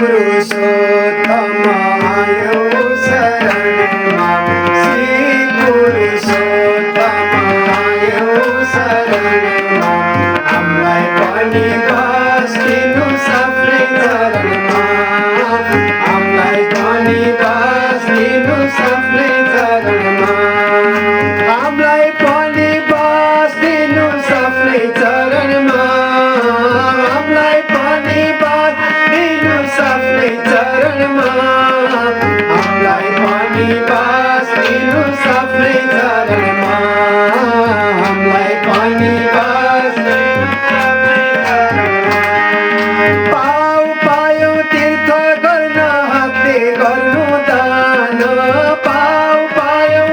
पुरुषोत्तम आयो शरणमा श्री पुरुषोत्तम आयो शरणमा हामीलाई पनि बस्दिनु सबले चरणमा हामीलाई पनि बस्दिनु सबले चरणमा हामीलाई पनि बस्दिनु सबले चरणमा हामीलाई पनि बस्दिनु सबले चरणमा हामीलाई पनि बस्दिनु सबले चरणमा हामीलाई पनि बस्दिनु सबले चरणमा पायौ तीर्थ गर्न हत्ते गर्नु दान पायौ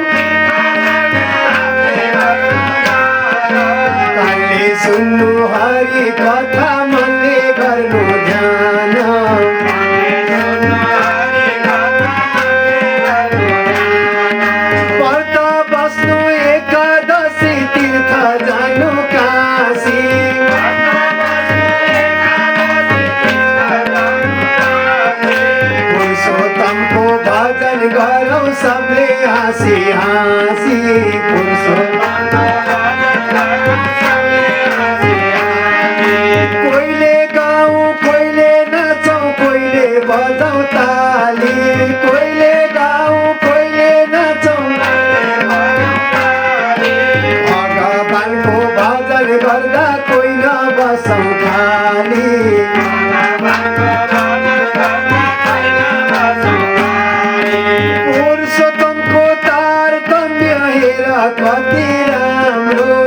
कानले सुन्नु हरि कथा मनले गर्नु ध्यान व्रत बस्नु एकादशी तीर्थ जानु काशी पुरुषोत्तमको भजन गरौँ सबले हाँसी हाँसी कोहीले गाउँ कोहीले नाचौँ कोहीले बजाउँ ताली कोहीले गाउँ कोहीले नाचौँ भगवानको भजन गर्दा कोही नबसौँ खाली पुरुषोत्तमको तारतम्य हेर कति राम्रो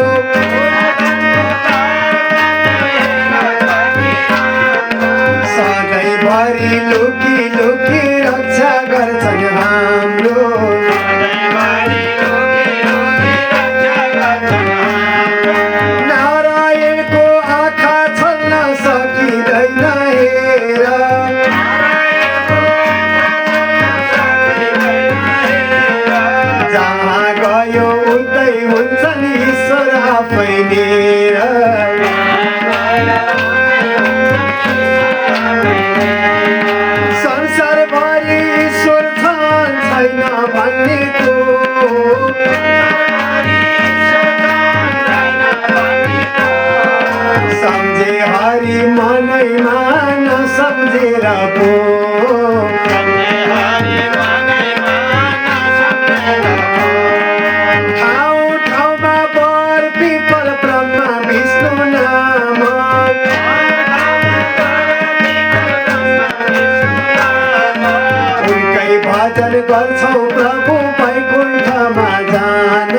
सधैँभरि लुकी लुकी रक्षा गर्छन् हाम्रो नारायणको आँखा छल्न सकिँदैन हेर जहाँ गयो उतै हुन्छन् ईश्वर आफै लिएर संसारभरि ईश्वर छन् छैन भन्नेको सम्झे हरि मनैमा नसम्झेर पो ठाउँ ठाउँमा बर पिपल ब्रह्मा विष्णु नाम उनकै भजन गर्छौँ प्रभु वैकुण्ठमा जान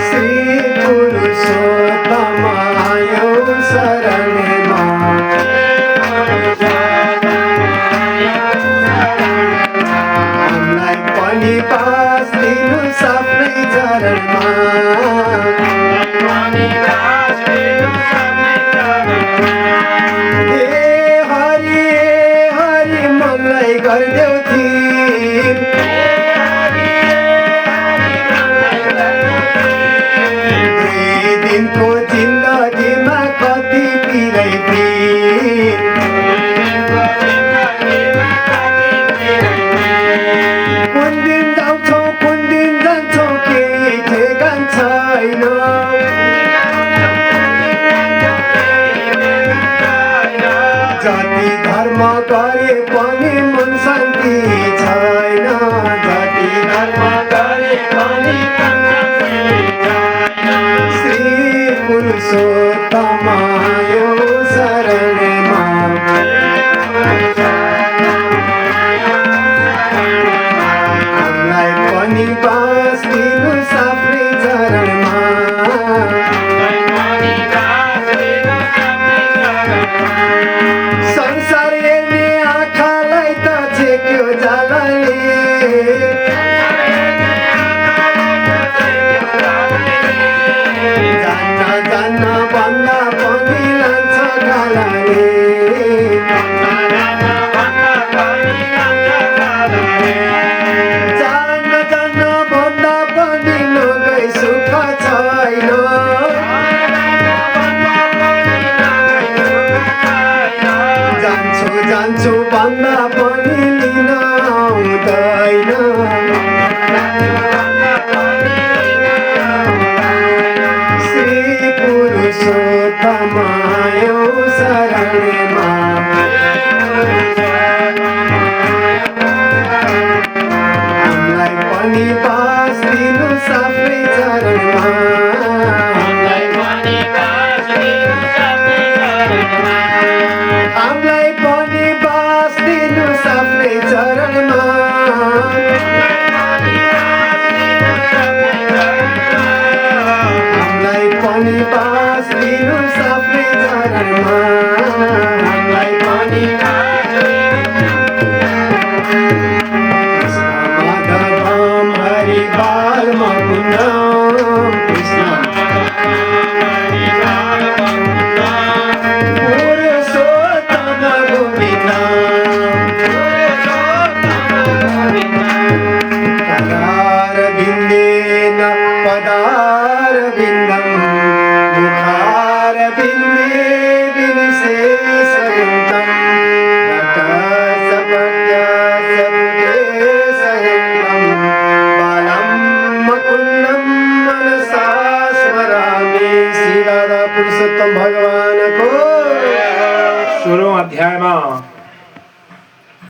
श्री पुरुषोत्तम आयो शरणमा हामीलाई पनि बस्दिनु सबै चरणमा हे हरि मनलाई गरिदेऊ थिर दुई दिनको जिन्दगीमा कति पिरै पिर कुन दिन जान्छौ कुन दिन जान्छौ केही ठेगान छैन जति धर्म गरे पनि मन शान्ति छैन जति धर्म गरे पनि श्री पुरुषोत्तम आयो शरणमा हामीलाई पनि बस्दिनु सबले चरणमा संसार हेर्ने आँखालाई त छेक्यो जालले जान्न जान्न भन्दा पनि लान्छ गालाले जान्न जान्न भन्दा पनि नगई सुख छैन जान्छु भन्दा पनि